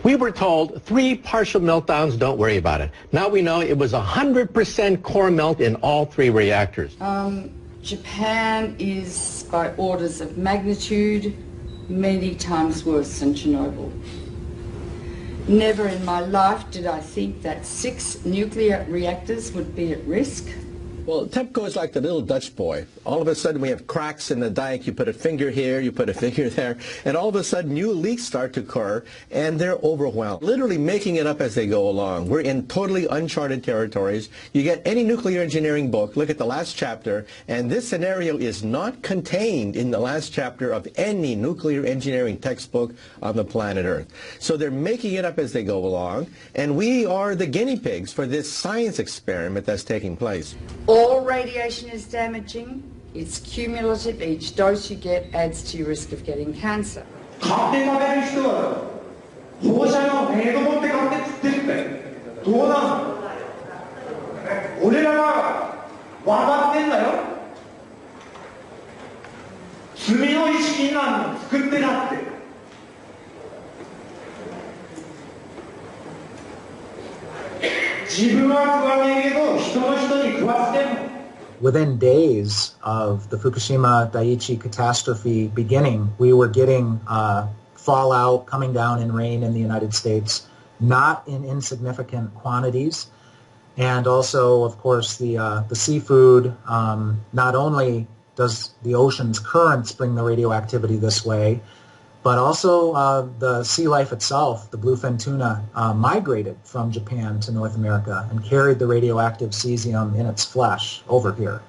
We were told 3 partial meltdowns, don't worry about it. Now we know it was 100% core melt in all 3 reactors. Japan is, by orders of magnitude, many times worse than Chernobyl. Never in my life did I think that 6 nuclear reactors would be at risk. Well, TEPCO is like the little Dutch boy. All of a sudden we have cracks in the dike. You put a finger here, you put a finger there, and all of a sudden new leaks start to occur, and they're overwhelmed. Literally making it up as they go along. We're in totally uncharted territories. You get any nuclear engineering book, look at the last chapter, and this scenario is not contained in the last chapter of any nuclear engineering textbook on the planet Earth. So they're making it up as they go along, and we are the guinea pigs for this science experiment that's taking place. All radiation is damaging. It's cumulative. Each dose you get adds to your risk of getting cancer. Within days of the Fukushima Daiichi catastrophe beginning, we were getting fallout coming down in rain in the United States, not in insignificant quantities. And also, of course, the seafood, not only does the ocean's currents bring the radioactivity this way, but also the sea life itself, the bluefin tuna, migrated from Japan to North America and carried the radioactive cesium in its flesh over here.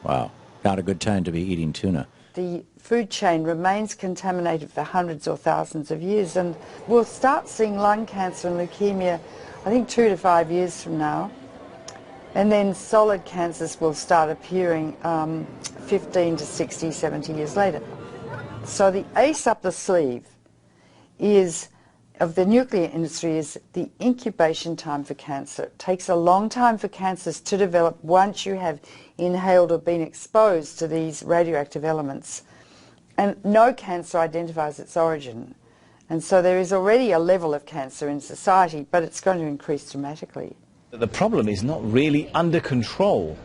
Wow, not a good time to be eating tuna. The food chain remains contaminated for hundreds or thousands of years, and we'll start seeing lung cancer and leukemia, I think 2 to 5 years from now. And then solid cancers will start appearing 15 to 60, 70 years later. So the ace up the sleeve is, of the nuclear industry, is the incubation time for cancer. It takes a long time for cancers to develop once you have inhaled or been exposed to these radioactive elements. And no cancer identifies its origin. And so there is already a level of cancer in society, but it's going to increase dramatically. The problem is not really under control.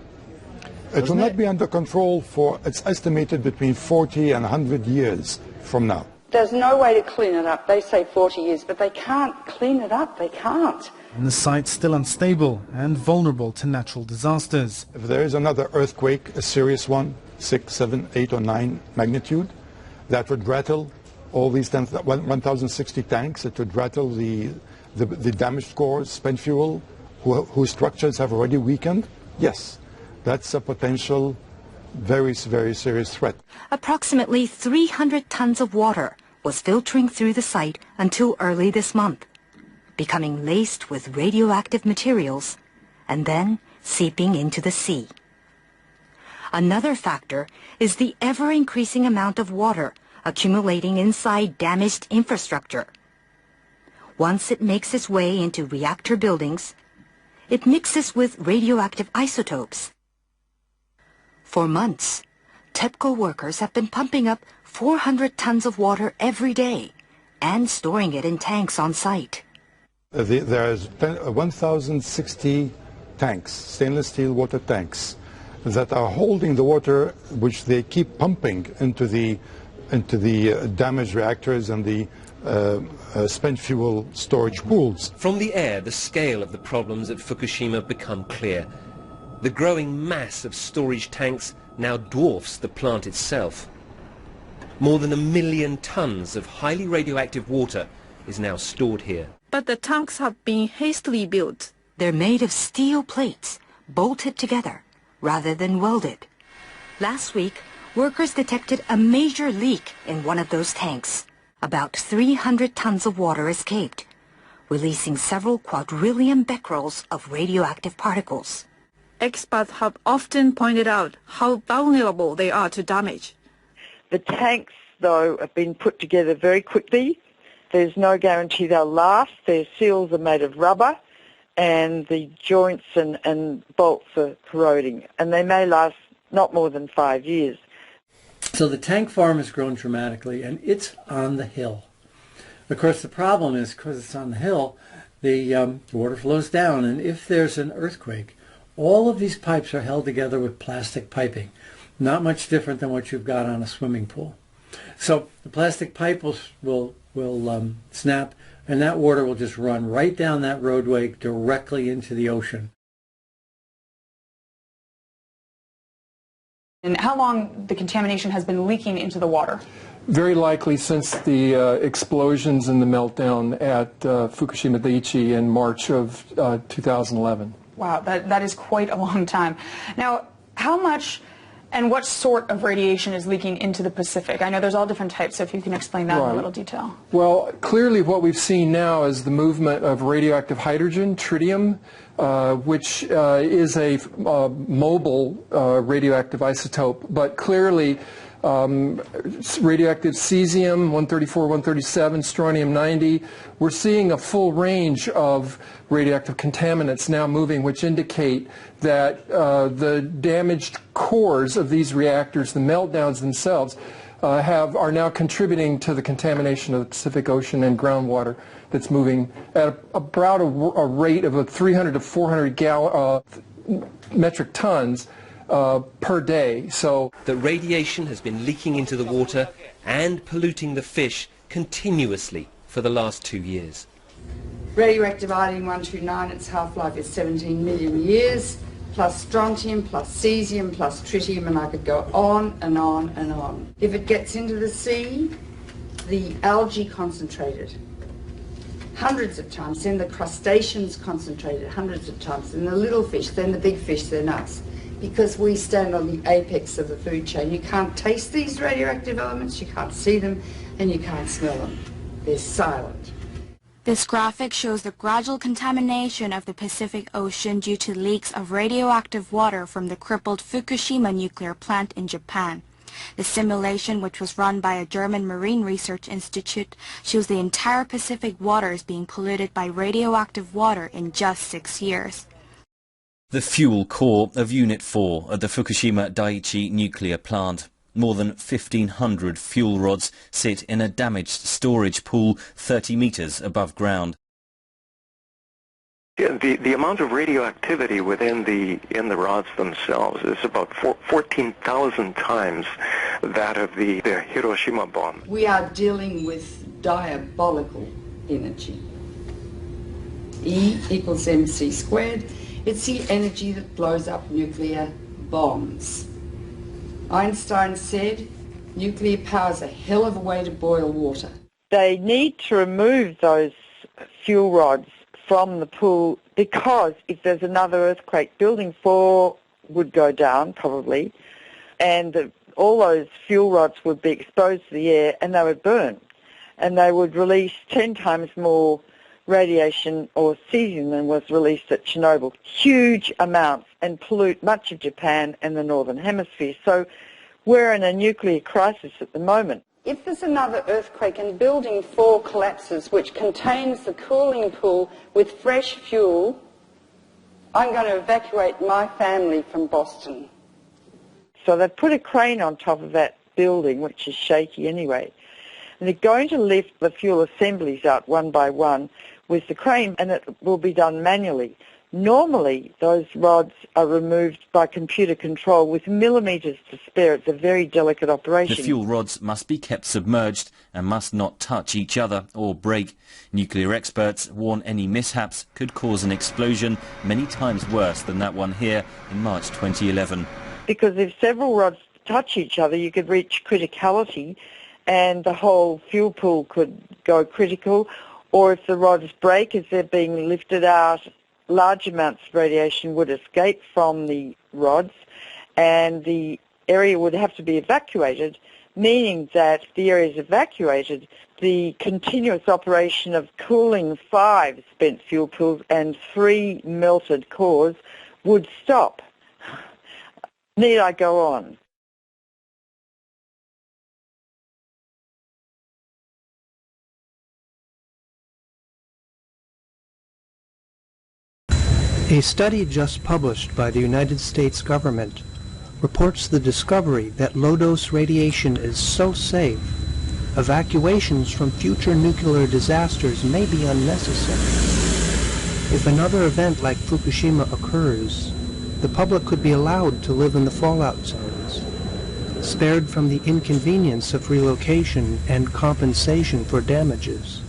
It will not be under control for, it's estimated, between 40 and 100 years from now. There's no way to clean it up. They say 40 years, but they can't clean it up. They can't. And the site's still unstable and vulnerable to natural disasters. If there is another earthquake, a serious one, 6, 7, 8 or 9 magnitude, that would rattle all these 1,060 tanks. It would rattle the damaged cores, spent fuel, whose structures have already weakened. Yes, that's a potential very, very serious threat. Approximately 300 tons of water was filtering through the site until early this month, becoming laced with radioactive materials and then seeping into the sea. Another factor is the ever-increasing amount of water accumulating inside damaged infrastructure. Once it makes its way into reactor buildings, it mixes with radioactive isotopes. For months, TEPCO workers have been pumping up 400 tons of water every day and storing it in tanks on site. There's 1,060 tanks, stainless steel water tanks, that are holding the water which they keep pumping into the damaged reactors and the spent fuel storage pools. From the air, the scale of the problems at Fukushima become clear. The growing mass of storage tanks now dwarfs the plant itself. More than 1 million tons of highly radioactive water is now stored here. But the tanks have been hastily built. They're made of steel plates, bolted together, rather than welded. Last week, workers detected a major leak in one of those tanks. About 300 tons of water escaped, releasing several quadrillion becquerels of radioactive particles. Experts have often pointed out how vulnerable they are to damage. The tanks, though, have been put together very quickly. There's no guarantee they'll last. Their seals are made of rubber, and the joints and bolts are corroding, and they may last not more than 5 years. So the tank farm has grown dramatically, and it's on the hill. Of course, the problem is, because it's on the hill, the water flows down, and if there's an earthquake, all of these pipes are held together with plastic piping, not much different than what you've got on a swimming pool. So the plastic pipe will snap, and that water will just run right down that roadway directly into the ocean. And how long the contamination has been leaking into the water? Very likely since the explosions and the meltdown at Fukushima Daiichi in March of 2011. Wow, that is quite a long time. Now, how much and what sort of radiation is leaking into the Pacific? I know there's all different types, so if you can explain that in a little detail. Well, clearly what we've seen now is the movement of radioactive hydrogen, tritium, which is a mobile radioactive isotope, but clearly radioactive cesium, 134, 137, strontium-90. We're seeing a full range of radioactive contaminants now moving, which indicate that the damaged cores of these reactors, the meltdowns themselves, are now contributing to the contamination of the Pacific Ocean and groundwater that's moving at about a rate of 300 to 400 metric tons per day. So the radiation has been leaking into the water and polluting the fish continuously for the last 2 years. Radioactive iodine-129, its half-life is 17 million years, plus strontium, plus cesium, plus tritium, and I could go on and on and on. If it gets into the sea, the algae concentrated hundreds of times, then the crustaceans concentrated hundreds of times, then the little fish, then the big fish, then us. Because we stand on the apex of the food chain. You can't taste these radioactive elements, you can't see them, and you can't smell them. They're silent. This graphic shows the gradual contamination of the Pacific Ocean due to leaks of radioactive water from the crippled Fukushima nuclear plant in Japan. The simulation, which was run by a German Marine Research Institute, shows the entire Pacific waters being polluted by radioactive water in just 6 years. The fuel core of Unit 4 at the Fukushima Daiichi nuclear plant. More than 1,500 fuel rods sit in a damaged storage pool 30 meters above ground. Yeah, the amount of radioactivity in the rods themselves is about 14,000 times that of the Hiroshima bomb. We are dealing with diabolical energy. E equals mc squared. It's the energy that blows up nuclear bombs. Einstein said, nuclear power is a hell of a way to boil water. They need to remove those fuel rods from the pool because if there's another earthquake, Building 4 would go down probably, and all those fuel rods would be exposed to the air and they would burn. And they would release 10 times more radiation or cesium than was released at Chernobyl, huge amounts, and pollute much of Japan and the Northern Hemisphere. So we're in a nuclear crisis at the moment. If there's another earthquake and Building 4 collapses, which contains the cooling pool with fresh fuel, I'm going to evacuate my family from Boston. So they've put a crane on top of that building, which is shaky anyway, and they're going to lift the fuel assemblies out one by one with the crane, and it will be done manually. Normally, those rods are removed by computer control with millimetres to spare. It's a very delicate operation. The fuel rods must be kept submerged and must not touch each other or break. Nuclear experts warn any mishaps could cause an explosion many times worse than that one here in March 2011. Because if several rods touch each other, you could reach criticality and the whole fuel pool could go critical. Or if the rods break as they're being lifted out, large amounts of radiation would escape from the rods and the area would have to be evacuated, meaning that if the area is evacuated, the continuous operation of cooling 5 spent fuel pools and 3 melted cores would stop. Need I go on? A study just published by the United States government reports the discovery that low-dose radiation is so safe evacuations from future nuclear disasters may be unnecessary. If another event like Fukushima occurs, the public could be allowed to live in the fallout zones, spared from the inconvenience of relocation and compensation for damages.